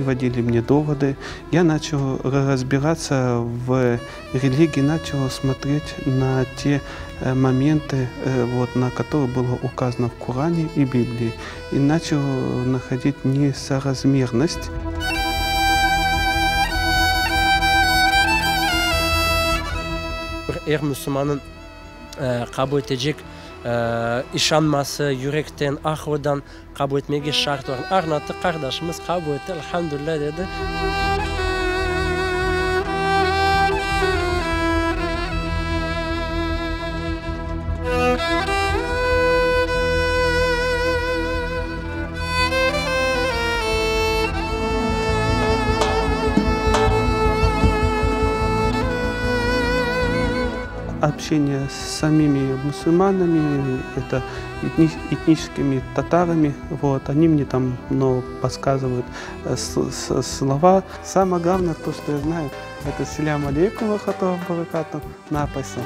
приводили мне доводы. Я начал разбираться в религии, начал смотреть на те моменты, на которые было указано в Коране и Библии, и начал находить несоразмерность. Müslümanın kabul edecek işanması, yürekten, ahvadan kabul etmeye şart var. Arnavut kardeşimiz kabul etti, elhamdülillah dedi. Общение с самими мусульманами, это этническими татарами, они мне там подсказывают слова. Самое главное, то, что я знаю, это «Селям алейкум ва рахматуллахи ва баракатух» написано.